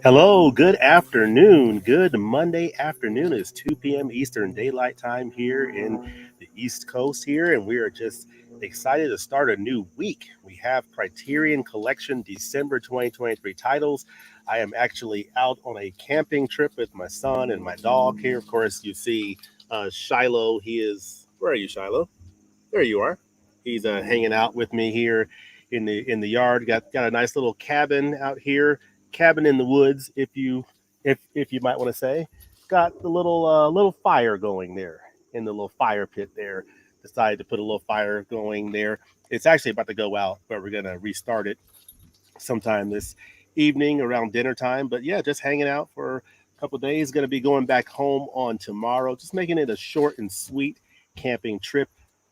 Hello, good afternoon. Good Monday afternoon. It's 2 p.m. Eastern Daylight Time here in the East Coast here, and we are just excited to start a new week. We have Criterion Collection December 2023 titles. I am actually out on a camping trip with my son and my dog here. Of course, you see Shiloh. Where are you, Shiloh? There you are. He's hanging out with me here in the yard. Got a nice little cabin out here, cabin in the woods, if you might want to say. Got the little fire going there in the little fire pit there. Decided to put a little fire going there. It's actually about to go out, but we're gonna restart it sometime this evening around dinner time. But yeah, just hanging out for a couple of days. Going to be going back home on tomorrow. Just making it a short and sweet camping trip,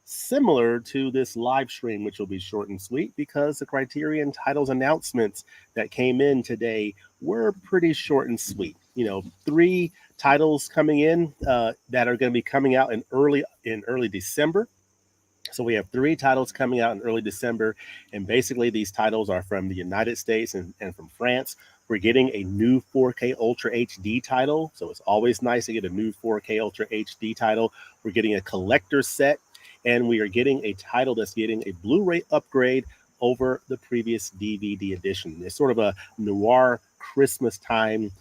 similar to this live stream, which will be short and sweet because the Criterion titles announcements that came in today were pretty short and sweet. You know, three titles coming in that are going to be coming out in early December. So we have three titles coming out in early December, and basically these titles are from the United States and from France. We're getting a new 4K Ultra HD title, so it's always nice to get a new 4K Ultra HD title. We're getting a collector set, and we are getting a title that's getting a Blu-ray upgrade over the previous DVD edition. It's sort of a noir Christmas time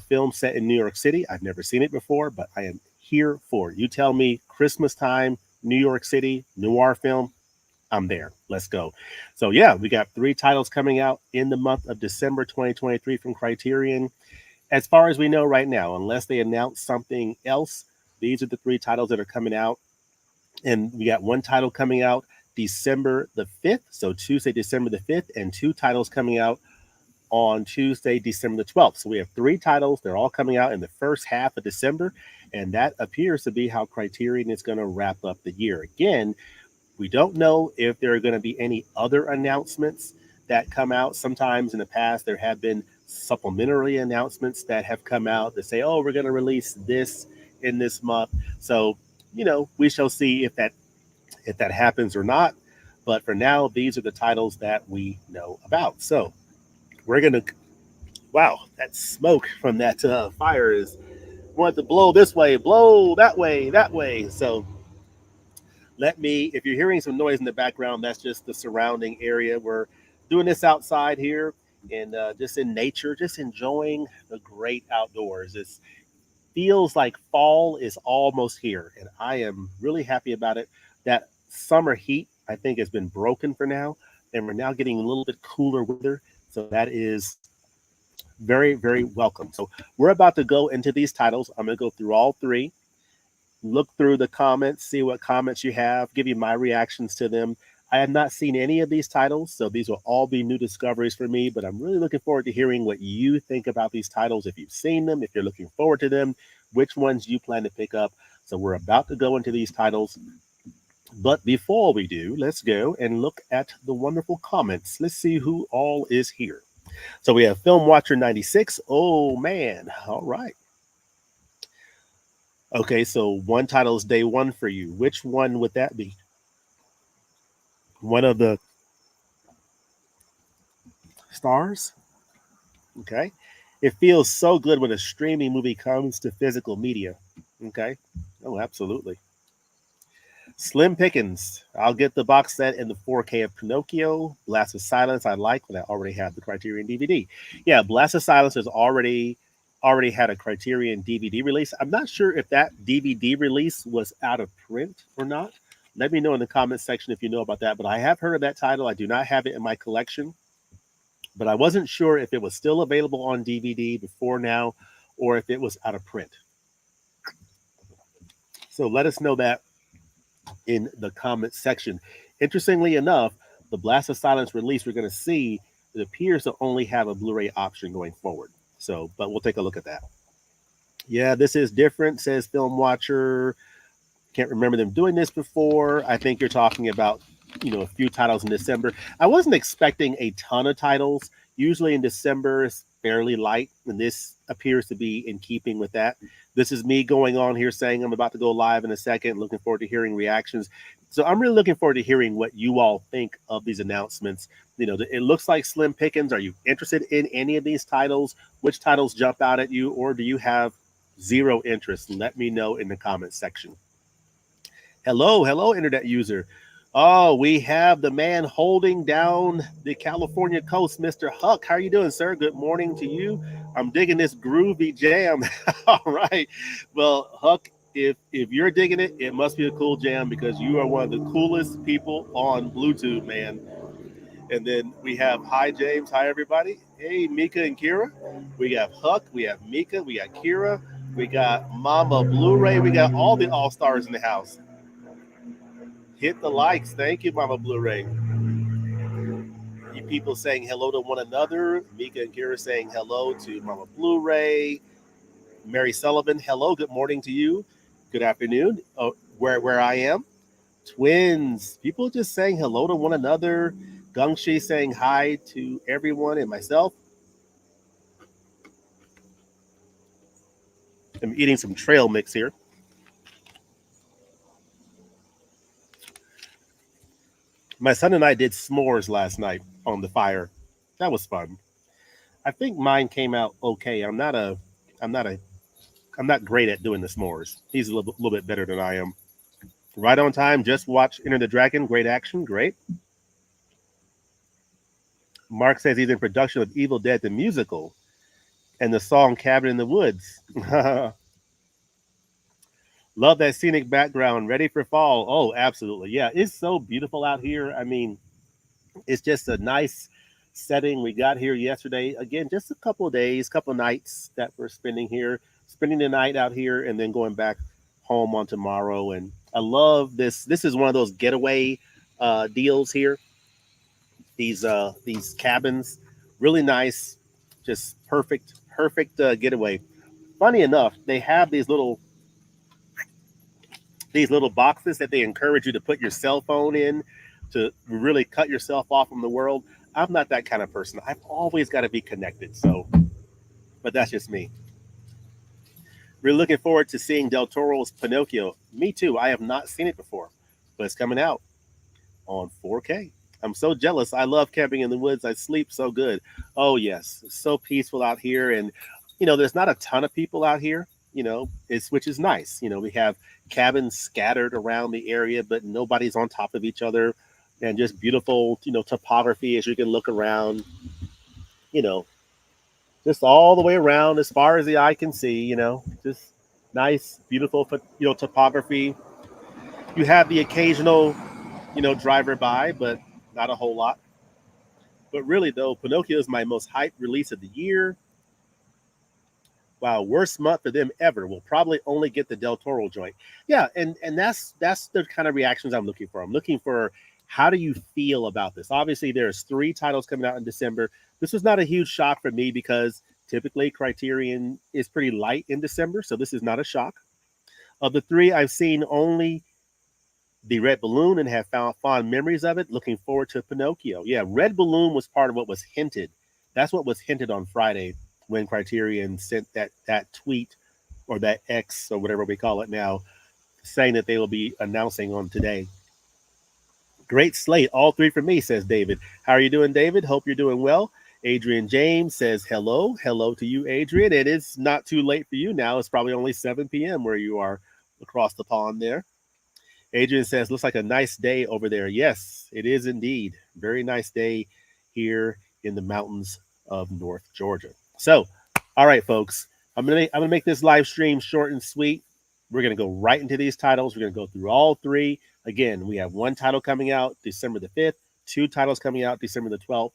film set in New York City. I've never seen it before, but I am here for it. You tell me Christmas time, New York City, noir film, I'm there. Let's go. So yeah, we got three titles coming out in the month of December 2023 from Criterion. As far as we know right now, unless they announce something else, these are the three titles that are coming out. And we got one title coming out December the 5th, so Tuesday, December the 5th, and two titles coming out on Tuesday, December the 12th. So we have three titles. They're all coming out in the first half of December, and that appears to be how Criterion is going to wrap up the year. Again, we don't know if there are going to be any other announcements that come out. Sometimes in the past, there have been supplementary announcements that have come out that say, oh, we're going to release this in this month. So, we shall see if that happens or not. But for now, these are the titles that we know about. So we're going to, wow, that smoke from that fire is want to blow this way, blow that way, that way. So if you're hearing some noise in the background, that's just the surrounding area. We're doing this outside here and just in nature, just enjoying the great outdoors. It feels like fall is almost here, and I am really happy about it. That summer heat, I think, has been broken for now, and we're now getting a little bit cooler weather. So that is very, very welcome. So we're about to go into these titles. I'm going to go through all three, look through the comments, see what comments you have, give you my reactions to them. I have not seen any of these titles, so these will all be new discoveries for me, but I'm really looking forward to hearing what you think about these titles. If you've seen them, if you're looking forward to them, which ones you plan to pick up. So we're about to go into these titles. But before we do, let's go and look at the wonderful comments. Let's see who all is here. So we have Film Watcher 96. Oh, man. All right. Okay, so one title is day one for you. Which one would that be? One of the stars? Okay. It feels so good when a streaming movie comes to physical media. Okay. Oh, absolutely. Slim Pickens. I'll get the box set in the 4K of Pinocchio. Blast of Silence I like, but I already have the Criterion DVD. Yeah, Blast of Silence has already had a Criterion DVD release. I'm not sure if that DVD release was out of print or not. Let me know in the comments section if you know about that. But I have heard of that title. I do not have it in my collection. But I wasn't sure if it was still available on DVD before now or if it was out of print. So let us know that in the comments section. Interestingly enough, the Blast of Silence release we're going to see, it appears to only have a Blu-ray option going forward. So, but we'll take a look at that. Yeah, this is different, says Film Watcher. Can't remember them doing this before. I think you're talking about, a few titles in December. I wasn't expecting a ton of titles. Usually in December, fairly light, and this appears to be in keeping with that. This is me going on here saying I'm about to go live in a second, looking forward to hearing reactions. So I'm really looking forward to hearing what you all think of these announcements. It looks like slim pickings. Are you interested in any of these titles? Which titles jump out at you, or do you have zero interest? Let me know in the comments section. Hello, hello, internet user. Oh, we have the man holding down the California coast, Mr. Huck. How are you doing, sir? Good morning to you. I'm digging this groovy jam. All right. Well, Huck, if you're digging it, it must be a cool jam because you are one of the coolest people on Bluetooth, man. And then we have hi James, hi everybody. Hey Mika and Kira. We have Huck, we have Mika, we got Kira, we got Mama Blu-ray, we got all the all-stars in the house. Hit the likes. Thank you, Mama Blu-ray. You people saying hello to one another. Mika and Kira saying hello to Mama Blu-ray. Mary Sullivan, hello, good morning to you. Good afternoon. Oh, where I am. Twins. People just saying hello to one another. Gungshi saying hi to everyone and myself. I'm eating some trail mix here. My son and I did s'mores last night on the fire. That was fun. I think mine came out okay. I'm not a I'm not great at doing the s'mores. He's a little bit better than I am. Right on time. Just watch Enter the Dragon. Great action. Great. Mark says he's in production of Evil Dead the musical and the song Cabin in the Woods. Love that scenic background. Ready for fall. Oh, absolutely. Yeah, it's so beautiful out here. I mean, it's just a nice setting. We got here yesterday. Again, just a couple of days, couple of nights that we're spending here, spending the night out here, and then going back home on tomorrow. And I love this. This is one of those getaway deals here. These cabins, really nice, just perfect getaway. Funny enough, they have these little boxes that they encourage you to put your cell phone in to really cut yourself off from the world. I'm not that kind of person. I've always got to be connected. So, but that's just me. We're looking forward to seeing Del Toro's Pinocchio. Me too. I have not seen it before, but it's coming out on 4K. I'm so jealous. I love camping in the woods. I sleep so good. Oh yes, it's so peaceful out here, and there's not a ton of people out here. It's which is nice. We have cabins scattered around the area, but nobody's on top of each other, and just beautiful, topography as you can look around. You know, just all the way around as far as the eye can see. Just nice, beautiful, topography. You have the occasional, driver by, but not a whole lot. But really, though, Pinocchio is my most hyped release of the year. Wow, worst month for them ever. We'll probably only get the Del Toro joint. Yeah, and that's the kind of reactions I'm looking for. I'm looking for how do you feel about this? Obviously, there's 3 titles coming out in December. This was not a huge shock for me because typically Criterion is pretty light in December, so this is not a shock. Of the 3, I've seen only the Red Balloon and have found fond memories of it. Looking forward to Pinocchio. Yeah, Red Balloon was part of what was hinted. That's what was hinted on Friday when Criterion sent that tweet or that X or whatever we call it now, saying that they will be announcing on today. Great slate, all 3 for me, says David. How are you doing, David? Hope you're doing well. Adrian James says hello. Hello to you, Adrian. It is not too late for you now. It's probably only 7 p.m. where you are across the pond there. Adrian says, looks like a nice day over there. Yes, it is indeed. Very nice day here in the mountains of North Georgia. So, all right, folks, I'm gonna make this live stream short and sweet. We're gonna go right into these titles. We're gonna go through all 3. Again, we have 1 title coming out December the 5th, 2 titles coming out December the 12th.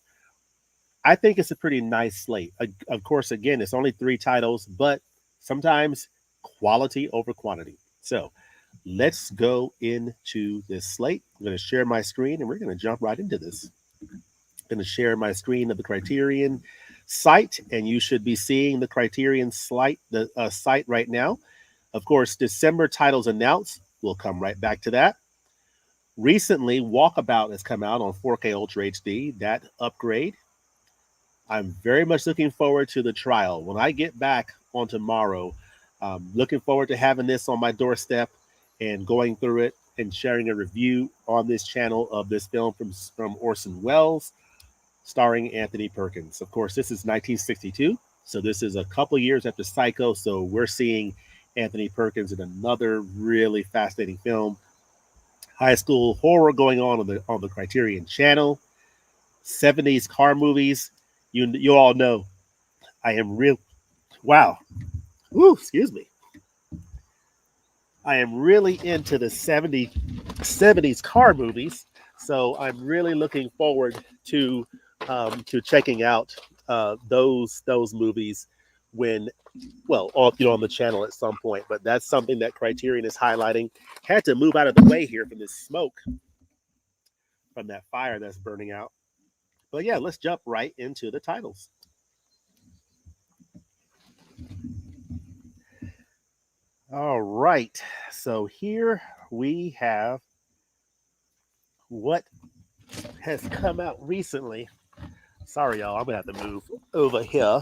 I think it's a pretty nice slate. Of course, again, it's only 3 titles, but sometimes quality over quantity. So let's go into this slate. I'm going to share my screen and we're going to jump right into this. I'm going to share my screen of the Criterion site, and you should be seeing the Criterion site right now. Of course, December titles announced. We'll come right back to that. Recently, Walkabout has come out on 4K Ultra HD. That upgrade. I'm very much looking forward to the trial. When I get back on tomorrow, looking forward to having this on my doorstep and going through it and sharing a review on this channel of this film from Orson Welles, starring Anthony Perkins. Of course, this is 1962, so this is a couple years after Psycho. So we're seeing Anthony Perkins in another really fascinating film, high school horror going on the Criterion Channel, 70s car movies. You all know I am real. Wow. Ooh, excuse me. I am really into the 70s car movies, so I'm really looking forward to checking out those movies when well, on the channel at some point. But that's something that Criterion is highlighting. Had to move out of the way here from this smoke from that fire that's burning out. But yeah, let's jump right into the titles. All right. So here we have what has come out recently. Sorry, y'all. I'm going to have to move over here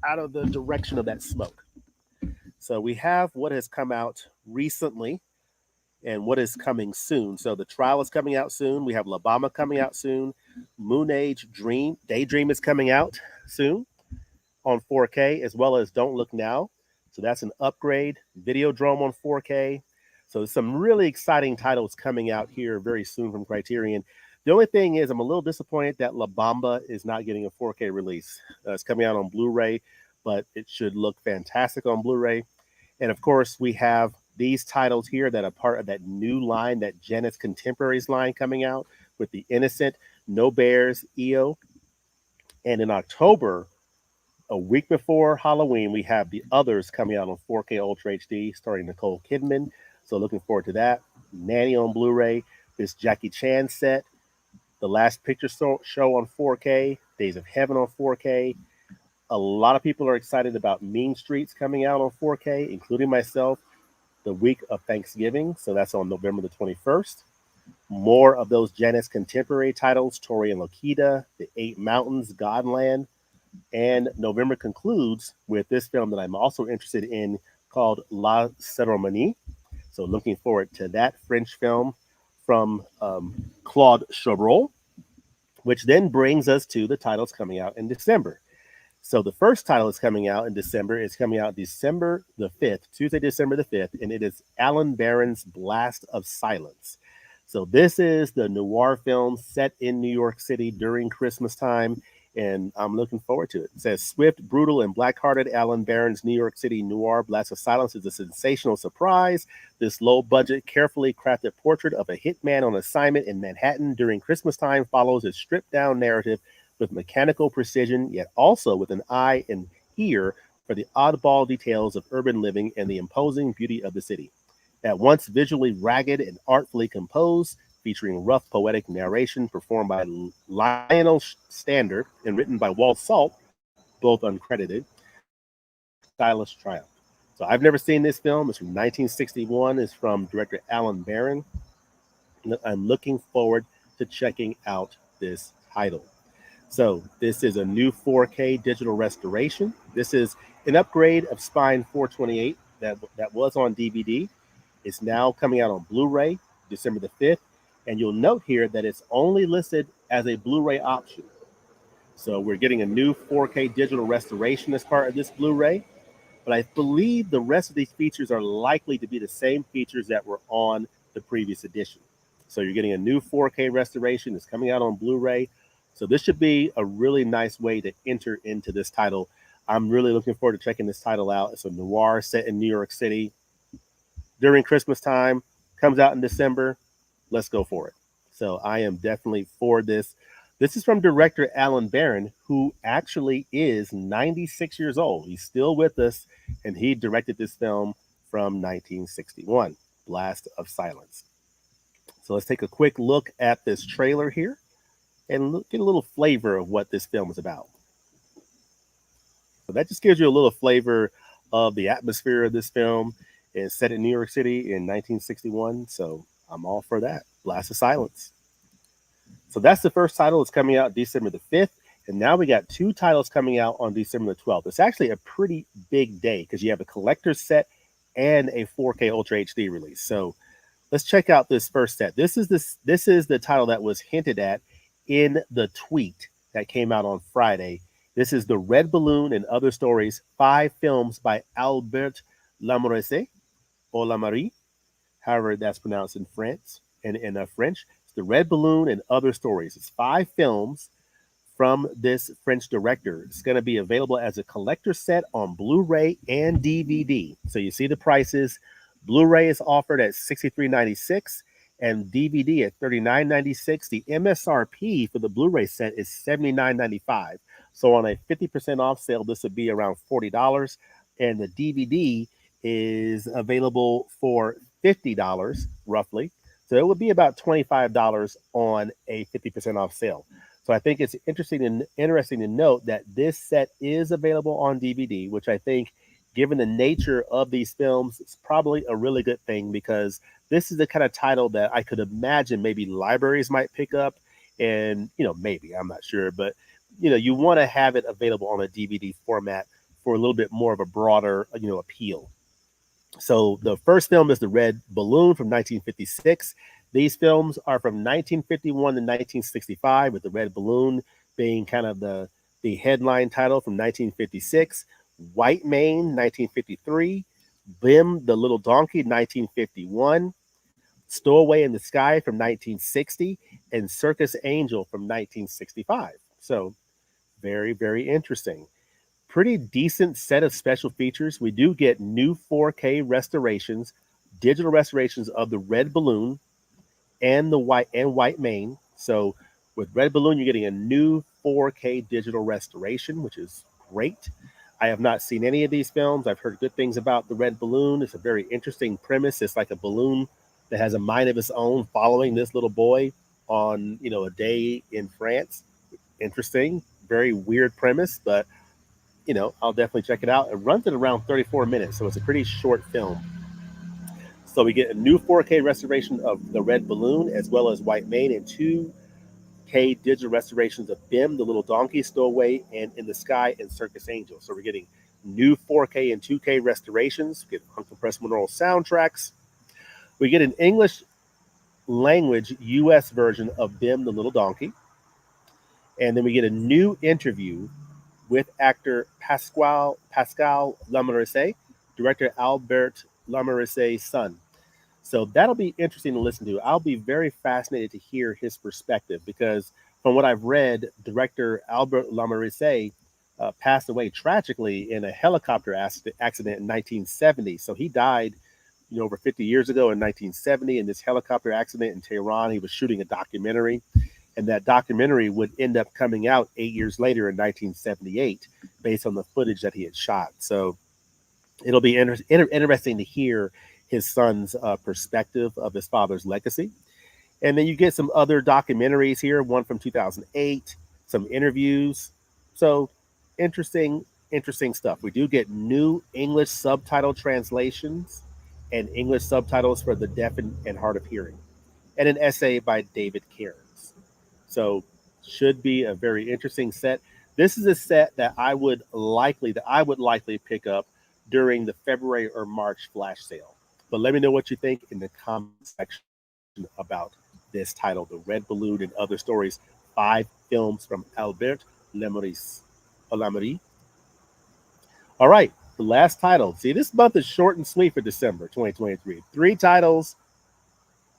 out of the direction of that smoke. So we have what has come out recently and what is coming soon. So the trial is coming out soon. We have Alabama coming out soon. Moon Age Daydream is coming out soon on 4K, as well as Don't Look Now. So that's an upgrade. Videodrome on 4K. So some really exciting titles coming out here very soon from Criterion. The only thing is, I'm a little disappointed that La Bamba is not getting a 4K release. It's coming out on Blu-ray, but it should look fantastic on Blu-ray. And of course, we have these titles here that are part of that new line, that Janet's Contemporaries line coming out with The Innocent, No Bears, EO. And in October, a week before Halloween, we have The Others coming out on 4K Ultra HD, starring Nicole Kidman. So looking forward to that. Nanny on Blu-ray, this Jackie Chan set, The Last Picture Show on 4K, Days of Heaven on 4K. A lot of people are excited about Mean Streets coming out on 4K, including myself, the week of Thanksgiving. So that's on November the 21st. More of those Janet's Contemporary titles, Tori and Lokita, The Eight Mountains, Godland. And November concludes with this film that I'm also interested in called La Cérémonie. So looking forward to that French film from Claude Chabrol, which then brings us to the titles coming out in December. So the first title is coming out in December. It's coming out December the 5th, Tuesday, December the 5th, and it is Alan Barron's Blast of Silence. So this is the noir film set in New York City during Christmas time, and I'm looking forward to it. It says swift, brutal, and black-hearted Alan Barron's New York City noir Blast of Silence is a sensational surprise. This low-budget, carefully crafted portrait of a hitman on assignment in Manhattan during Christmas time follows a stripped-down narrative with mechanical precision, yet also with an eye and ear for the oddball details of urban living and the imposing beauty of the city. At once visually ragged and artfully composed, featuring rough poetic narration performed by Lionel Stander and written by Walt Salt, both uncredited, stylish triumph. So I've never seen this film. It's from 1961. It's from director Alan Barron. I'm looking forward to checking out this title. So this is a new 4K digital restoration. This is an upgrade of Spine 428 that was on DVD. It's now coming out on Blu-ray December the 5th. And you'll note here that it's only listed as a Blu-ray option. So we're getting a new 4K digital restoration as part of this Blu-ray. But I believe the rest of these features are likely to be the same features that were on the previous edition. So you're getting a new 4K restoration. It's coming out on Blu-ray. So this should be a really nice way to enter into this title. I'm really looking forward to checking this title out. It's a noir set in New York City during Christmas time. Comes out in December. Let's go for it. So I am definitely for this. This is from director Alan Barron, who actually is 96 years old. He's still with us, and he directed this film from 1961, Blast of Silence. So let's take a quick look at this trailer here and get a little flavor of what this film is about. So that just gives you a little flavor of the atmosphere of this film. It's set in New York City in 1961, so I'm all for that. Blast of Silence. So that's the first title. It's coming out December the 5th. And now we got two titles coming out on December the 12th. It's actually a pretty big day because you have a collector's set and a 4K Ultra HD release. So let's check out this first set. This is the title that was hinted at in the tweet that came out on Friday. This is The Red Balloon and Other Stories, 5 films by Albert Lamorisse or Lamarie, however that's pronounced in France and in French. It's The Red Balloon and Other Stories. It's 5 films from this French director. It's going to be available as a collector set on Blu-ray and DVD. So you see the prices. Blu-ray is offered at $63.96 and DVD at $39.96. The MSRP for the Blu-ray set is $79.95. So on a 50% off sale, this would be around $40. And the DVD is available for $50 roughly. So it would be about $25 on a 50% off sale. So I think it's interesting to note that this set is available on DVD, which I think, given the nature of these films, it's probably a really good thing because this is the kind of title that I could imagine maybe libraries might pick up, and maybe I'm not sure, but you want to have it available on a DVD format for a little bit more of a broader appeal. So the first film is The Red Balloon from 1956. These films are from 1951 to 1965, with The Red Balloon being kind of the headline title from 1956. White Mane, 1953. Bim the Little Donkey, 1951. Stowaway in the Sky from 1960. And Circus Angel from 1965. So very, very interesting. Pretty decent set of special features. We do get new 4K restorations, digital restorations of the Red Balloon and the White Mane. So with Red Balloon, you're getting a new 4K digital restoration, which is great. I have not seen any of these films. I've heard good things about the Red Balloon. It's a very interesting premise. It's like a balloon that has a mind of its own, following this little boy on a day in France. Interesting, very weird premise, but I'll definitely check it out. It runs at around 34 minutes, so it's a pretty short film. So we get a new 4K restoration of The Red Balloon as well as White Mane, and 2K digital restorations of Bim, the Little Donkey, Stowaway, and In the Sky, and Circus Angel. So we're getting new 4K and 2K restorations. We get uncompressed monaural soundtracks. We get an English language US version of Bim, the Little Donkey. And then we get a new interview with actor Pascal Lamorisse, director Albert Lamorisse's son. So that'll be interesting to listen to. I'll be very fascinated to hear his perspective because, from what I've read, director Albert Lamorisse passed away tragically in a helicopter accident in 1970. So he died, over 50 years ago in 1970 in this helicopter accident in Tehran. He was shooting a documentary, and that documentary would end up coming out 8 years later in 1978 based on the footage that he had shot. So it'll be interesting to hear his son's perspective of his father's legacy. And then you get some other documentaries here, one from 2008, some interviews. So interesting stuff. We do get new English subtitle translations and English subtitles for the deaf and hard of hearing, and an essay by David Cairns. So should be a very interesting set. This is a set that I would likely pick up during the February or March flash sale. But let me know what you think in the comment section about this title, The Red Balloon and Other Stories, 5 films from Albert Lamarie. All right, the last title. See, this month is short and sweet for December 2023. 3 titles,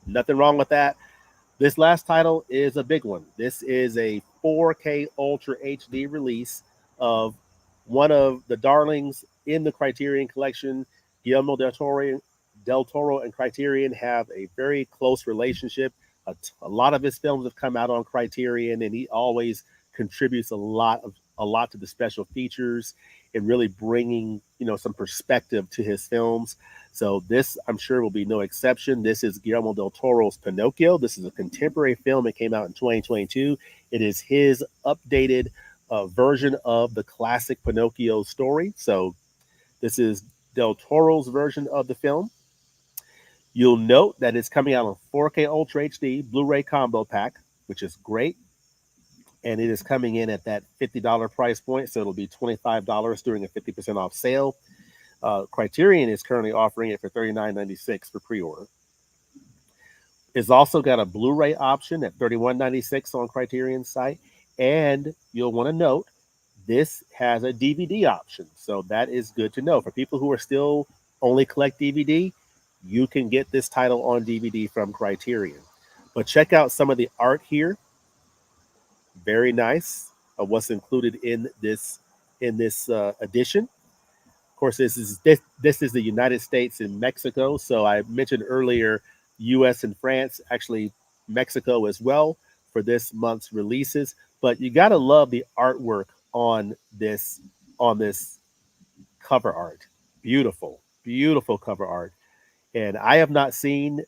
nothing wrong with that. This last title is a big one. This is a 4K Ultra HD release of one of the darlings in the Criterion Collection. Guillermo del Toro and Criterion have a very close relationship. A lot of his films have come out on Criterion, and he always contributes a lot to the special features and really bringing some perspective to his films. So this, I'm sure, will be no exception. This is Guillermo del Toro's Pinocchio. This is a contemporary film. It came out in 2022. It is his updated version of the classic Pinocchio story. So this is del Toro's version of the film. You'll note that it's coming out on 4K Ultra HD Blu-ray combo pack, which is great. and it is coming in at that $50 price point. So it'll be $25 during a 50% off sale. Criterion is currently offering it for $39.96 for pre-order. It's also got a Blu-ray option at $31.96 on Criterion's site, and you'll want to note this has a DVD option, so that is good to know for people who are still only collect DVD. You can get this title on DVD from Criterion. But check out some of the art here. Very nice of what's included in this edition. Of course, this is the United States and Mexico. So I mentioned earlier, U.S. and France, actually Mexico as well for this month's releases. But you got to love the artwork on this cover art. Beautiful, beautiful cover art. And I have not seen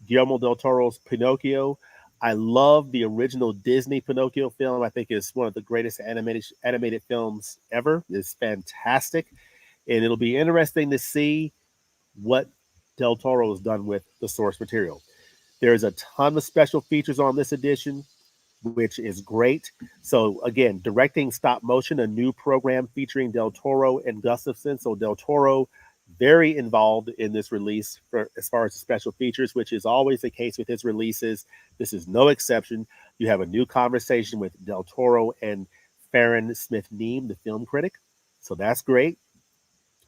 Guillermo del Toro's Pinocchio. I love the original Disney Pinocchio film. I think it's one of the greatest animated films ever. It's fantastic, and it'll be interesting to see what Del Toro has done with the source material. There's a ton of special features on this edition, which is great. So again, directing stop motion, a new program featuring Del Toro and Gustafson. So Del Toro very involved in this release for as far as the special features, which is always the case with his releases. This is no exception. You have a new conversation with Del Toro and Farron Smith Neame, the film critic. So that's great.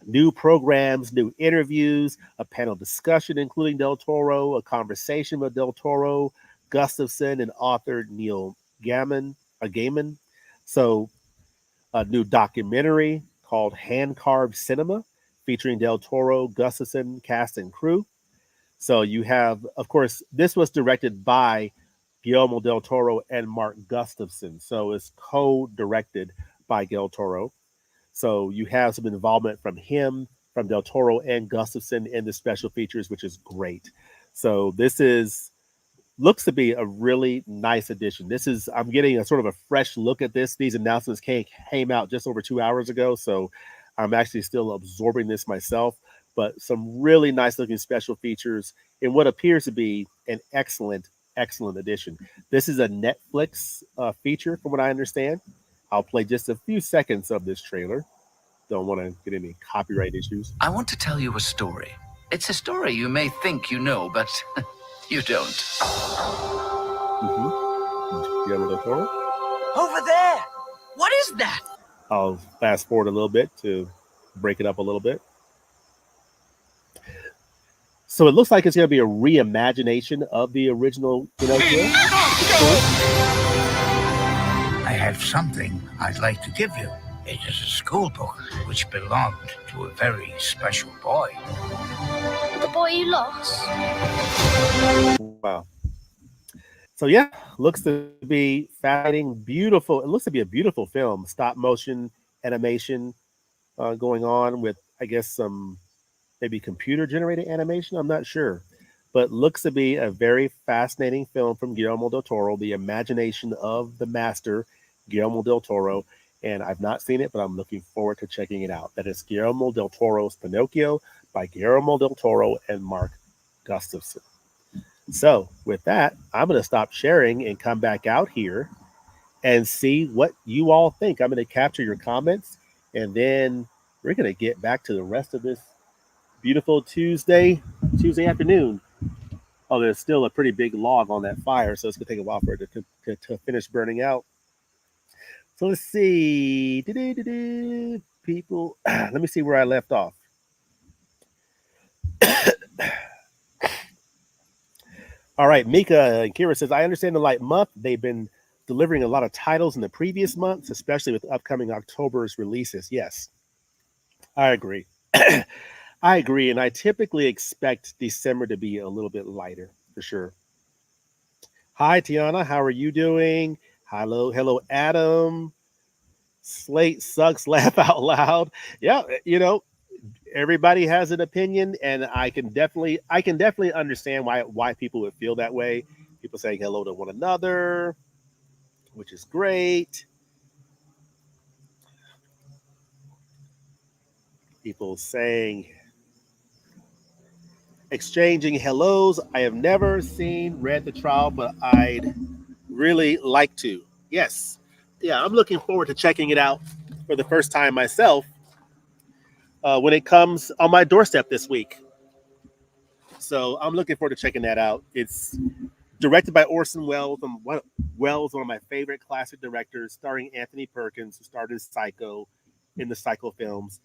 New programs, new interviews, a panel discussion including Del Toro, a conversation with Del Toro, Gustafson, and author Neil Gaiman. So a new documentary called Hand Carved Cinema, featuring Del Toro, Gustafson, cast and crew. So you have, of course, this was directed by Guillermo del Toro and Mark Gustafson. So it's co-directed by Del Toro. So you have some involvement from him, from Del Toro and Gustafson in the special features, which is great. So this is looks to be a really nice addition. This is I'm getting a sort of a fresh look at this. These announcements came out just over 2 hours ago, so I'm actually still absorbing this myself. But some really nice looking special features in what appears to be an excellent addition. This is a Netflix feature, from what I understand. I'll play just a few seconds of this trailer. Don't want to get any copyright issues. I want to tell you a story. It's a story you may think you know, but you don't. Guillermo del Toro. Over there! What is that? I'll fast forward a little bit to break it up a little bit. So it looks like it's going to be a reimagination of the original Pinocchio. I have something I'd like to give you. It is a school book which belonged to a very special boy. The boy you lost? Wow. So yeah, looks to be fascinating, beautiful. It looks to be a beautiful film. Stop motion animation going on with, I guess, some maybe computer generated animation. I'm not sure, but looks to be a very fascinating film from Guillermo del Toro, the imagination of the master, Guillermo del Toro. And I've not seen it, but I'm looking forward to checking it out. That is Guillermo del Toro's Pinocchio by Guillermo del Toro and Mark Gustafson. So with that, I'm going to stop sharing and come back out here and see what you all think. I'm going to capture your comments, and then we're going to get back to the rest of this beautiful Tuesday afternoon. Oh, there's still a pretty big log on that fire, so it's going to take a while for it to finish burning out. So let's see. People, let me see where I left off. All right, Mika and Kira says, I understand the light month. They've been delivering a lot of titles in the previous months, especially with upcoming October's releases. Yes, I agree. I agree, and I typically expect December to be a little bit lighter, for sure. Hi, Tiana. How are you doing? Hello, Adam. Slate sucks. Laugh out loud. Yeah, everybody has an opinion, and I can definitely understand why people would feel that way. People saying hello to one another, which is great. People saying exchanging hellos. I have never read the trial, but I'd really like to. Yes. Yeah, I'm looking forward to checking it out for the first time myself when it comes on my doorstep this week. So I'm looking forward to checking that out. It's directed by Orson Welles, one of my favorite classic directors, starring Anthony Perkins, who starred in Psycho, in the Psycho films.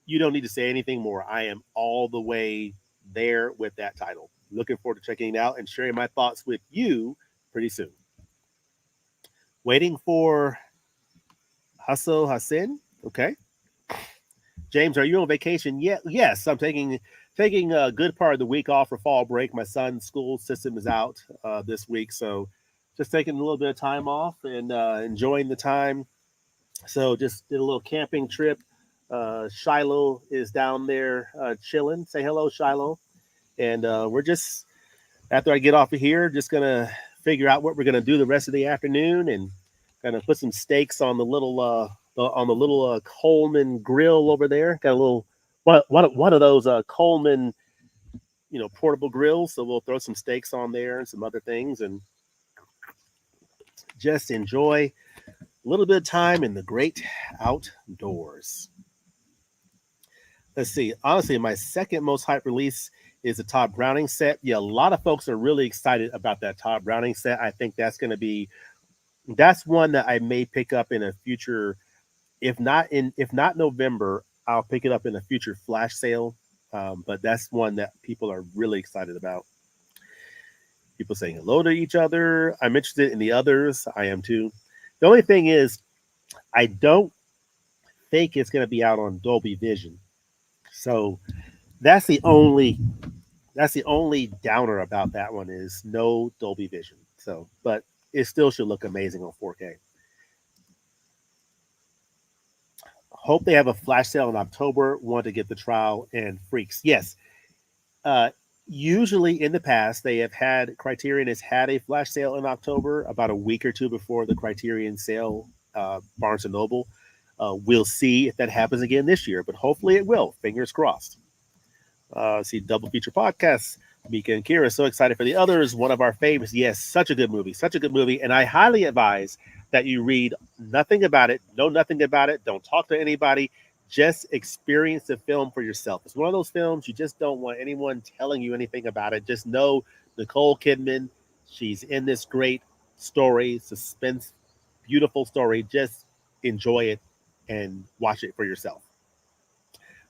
You don't need to say anything more. I am all the way there with that title. Looking forward to checking it out and sharing my thoughts with you pretty soon. Waiting for Hasso Hassin. Okay. James, are you on vacation? Yeah, yes, I'm taking a good part of the week off for fall break. My son's school system is out this week, so just taking a little bit of time off and enjoying the time. So just did a little camping trip. Shiloh is down there chilling. Say hello, Shiloh. And we're just after I get off of here, just gonna figure out what we're gonna do the rest of the afternoon and kind of put some steaks on the little Coleman grill over there. Got a little one of those Coleman portable grills. So we'll throw some steaks on there and some other things and just enjoy a little bit of time in the great outdoors. Let's see. Honestly, my second most hype release is the Todd Browning set. Yeah, a lot of folks are really excited about that Todd Browning set. I think that's one that I may pick up in a future, if not November, I'll pick it up in a future flash sale. But that's one that people are really excited about. People saying hello to each other. I'm interested in the others. I am too. The only thing is, I don't think it's going to be out on Dolby Vision. So that's the only downer about that one is no Dolby Vision. So, but it still should look amazing on 4K. Hope they have a flash sale in October. Want to get the trial and Freaks. Yes. Uh, Usually in the past, Criterion has had a flash sale in October, about a week or two before the Criterion sale, Barnes and Noble. We'll see if that happens again this year, but hopefully it will. Fingers crossed. See double feature podcasts. Mika and Kira, so excited for the others. One of our favorites. Yes, such a good movie. Such a good movie. And I highly advise that you read nothing about it, know nothing about it, don't talk to anybody. Just experience the film for yourself. It's one of those films you just don't want anyone telling you anything about it. Just know Nicole Kidman. She's in this great story, suspense, beautiful story. Just enjoy it and watch it for yourself.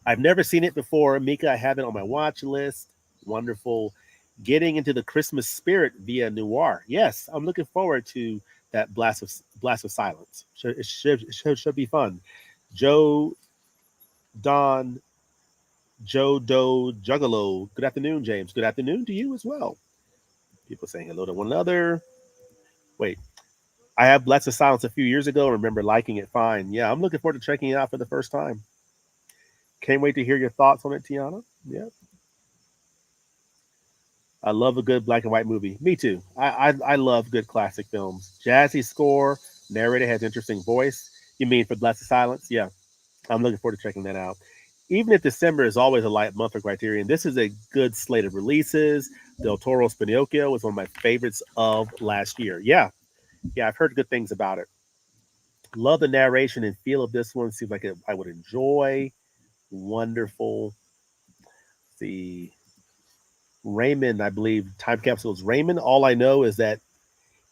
I've never seen it before. Mika, I have it on my watch list. Wonderful. Getting into the Christmas spirit via noir. Yes, I'm looking forward to that blast of silence. Should be fun. Joe Don Joe Doe Juggalo. Good afternoon, James. Good afternoon to you as well. People saying hello to one another. Wait, I have Blast of Silence a few years ago. Remember liking it fine. Yeah, I'm looking forward to checking it out for the first time. Can't wait to hear your thoughts on it, Tiana. Yeah. I love a good black and white movie. Me too. I love good classic films. Jazzy score, narrator has interesting voice. You mean for Blessed Silence? Yeah. I'm looking forward to checking that out. Even if December is always a light month for Criterion, this is a good slate of releases. Del Toro's Pinocchio was one of my favorites of last year. Yeah. Yeah, I've heard good things about it. Love the narration and feel of this one. Seems like I would enjoy. Wonderful. The Raymond, I believe, time capsules Raymond. All I know is that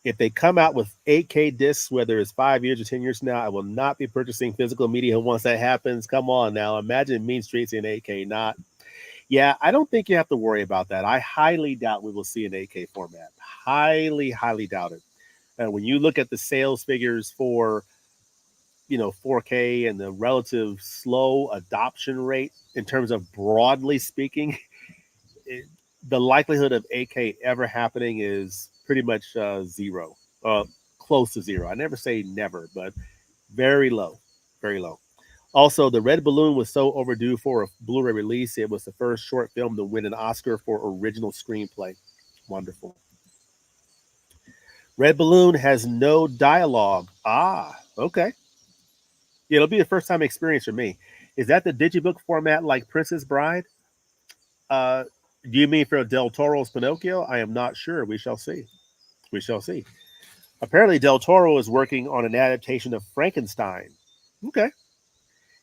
if they come out with 8K discs, whether it's 5 years or 10 years from now, I will not be purchasing physical media once that happens. Come on now. Imagine Mean Streets in 8K. Not. Yeah, I don't think you have to worry about that. I highly doubt we will see an 8K format. Highly, highly doubt it. When you look at the sales figures for 4K and the relative slow adoption rate in terms of broadly speaking, the likelihood of 8K ever happening is pretty much zero, close to zero. I never say never, but very low, very low. Also, The Red Balloon was so overdue for a Blu-ray release. It was the first short film to win an Oscar for original screenplay. Wonderful. Red Balloon has no dialogue. Ah, okay. Yeah, it'll be a first time experience for me. Is that the digibook format like Princess Bride? Uh, do you mean for Del Toro's Pinocchio? I am not sure. We shall see. We shall see. Apparently, Del Toro is working on an adaptation of Frankenstein. Okay.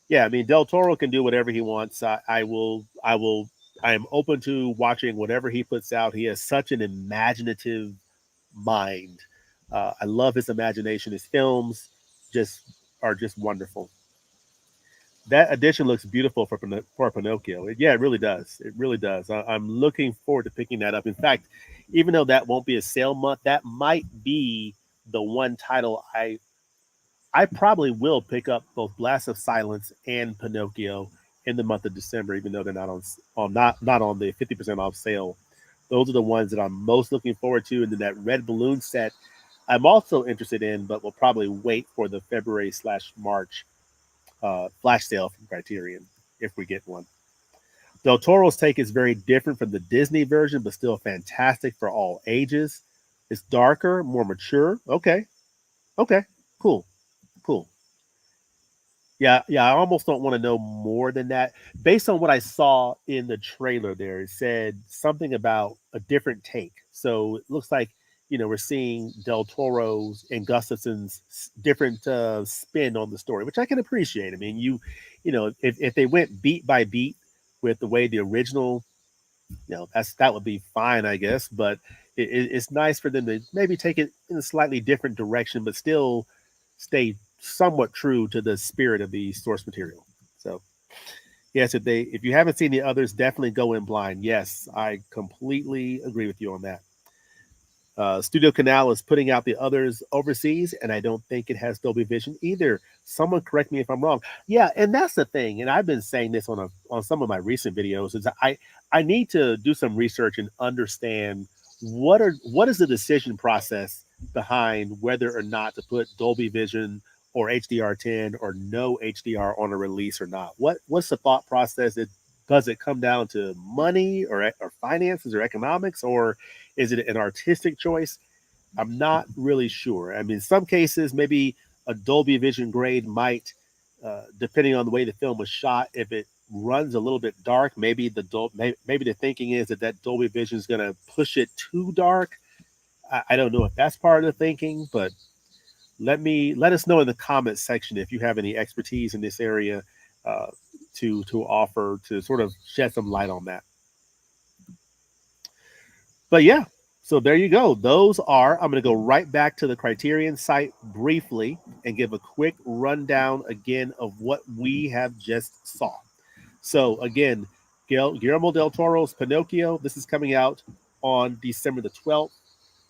Yeah, I mean, Del Toro can do whatever he wants. I am open to watching whatever he puts out. He has such an imaginative mind. I love his imagination. His films just are just wonderful. That edition looks beautiful for Pinocchio. Yeah, it really does. It really does. I'm looking forward to picking that up. In fact, even though that won't be a sale month, that might be the one title I probably will pick up both Blast of Silence and Pinocchio in the month of December, even though they're not on the 50% off sale. Those are the ones that I'm most looking forward to. And then that red balloon set, I'm also interested in, but will probably wait for the February/March flash sale from Criterion if we get one. Del Toro's take is very different from the Disney version, but still fantastic for all ages. It's darker, more mature. Okay, okay, cool, cool. Yeah, yeah. I almost don't want to know more than that. Based on what I saw in the trailer, there it said something about a different take. So it looks like we're seeing Del Toro's and Gustafson's different spin on the story, which I can appreciate. I mean, if they went beat by beat with the way the original, that would be fine, I guess. But it's nice for them to maybe take it in a slightly different direction, but still stay somewhat true to the spirit of the source material. So yes, if you haven't seen the others, definitely go in blind. Yes, I completely agree with you on that. Studio Canal is putting out the others overseas, and I don't think it has Dolby Vision either. Someone correct me if I'm wrong. Yeah, and that's the thing. And I've been saying this on some of my recent videos is I need to do some research and understand what is the decision process behind whether or not to put Dolby Vision or HDR10 or no HDR on a release or not. What's the thought process? Does it come down to money or finances or economics, or is it an artistic choice? I'm not really sure. I mean, in some cases, maybe a Dolby Vision grade might, depending on the way the film was shot, if it runs a little bit dark, maybe the thinking is that Dolby Vision is going to push it too dark. I don't know if that's part of the thinking, but let us know in the comments section if you have any expertise in this area uh, to offer to sort of shed some light on that. But yeah, so there you go. Those are, I'm going to go right back to the Criterion site briefly and give a quick rundown again of what we have just saw. So again, Guillermo del Toro's Pinocchio. This is coming out on December the 12th.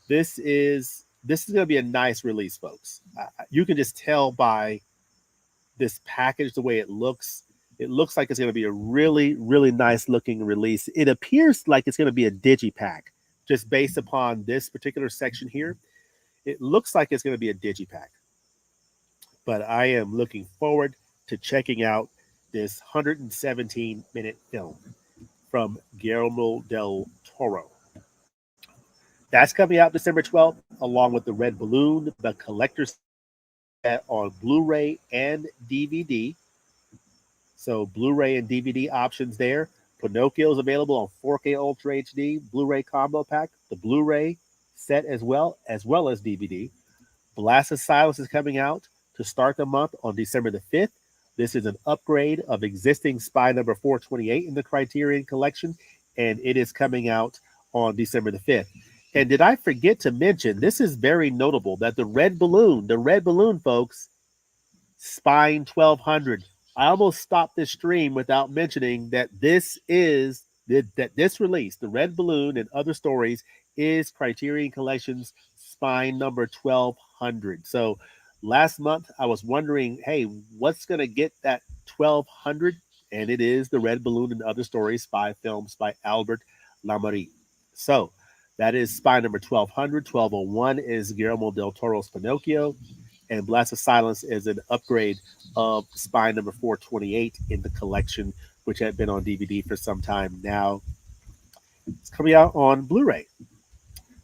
This is going to be a nice release, folks. You can just tell by this package, the way it looks. It looks like it's going to be a really, really nice looking release. It appears like it's going to be a digipack, just based upon this particular section here. It looks like it's going to be a digipack, but I am looking forward to checking out this 117-minute film from Guillermo del Toro. That's coming out December 12th, along with the Red Balloon, the collector's on Blu-ray and DVD. So Blu-ray and DVD options there. Pinocchio is available on 4K Ultra HD Blu-ray combo pack, the Blu-ray set as well as DVD. Blast of Silence is coming out to start the month on December the 5th. This is an upgrade of existing Spy number 428 in the Criterion Collection, and it is coming out on December the 5th. And did I forget to mention, this is very notable that the red balloon, folks, Spine 1200. I almost stopped this stream without mentioning that this release, the Red Balloon and Other Stories, is Criterion Collection's Spine number 1200. So last month I was wondering, hey, what's going to get that 1200? And it is the Red Balloon and Other Stories, spy films by Albert Lamary. So that is spy number 1200. 1201 is Guillermo del Toro's Pinocchio, and Blast of Silence is an upgrade of spy number 428 in the collection, which had been on DVD for some time now. It's coming out on Blu-ray.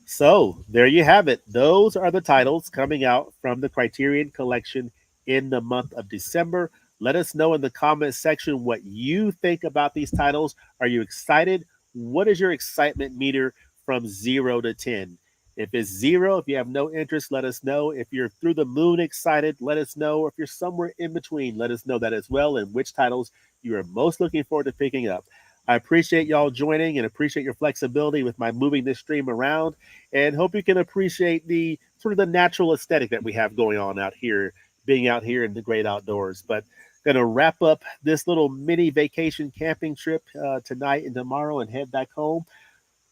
So there you have it. Those are the titles coming out from the Criterion Collection in the month of December. Let us know in the comments section what you think about these titles. Are you excited? What is your excitement meter from 0 to 10? If it's 0, if you have no interest, let us know. If you're through the moon excited, let us know. Or if you're somewhere in between, let us know that as well, and which titles you are most looking forward to picking up. I appreciate y'all joining and appreciate your flexibility with my moving this stream around, and hope you can appreciate the sort of the natural aesthetic that we have going on out here, being out here in the great outdoors. But going to wrap up this little mini vacation camping trip tonight and tomorrow and head back home.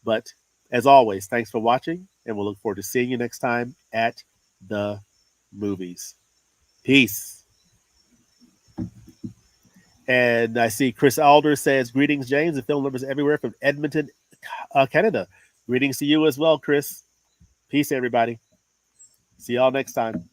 But as always, thanks for watching, and we'll look forward to seeing you next time at the movies. Peace. And I see Chris Alder says, greetings, James, and film lovers everywhere from Edmonton, Canada. Greetings to you as well, Chris. Peace, everybody. See y'all next time.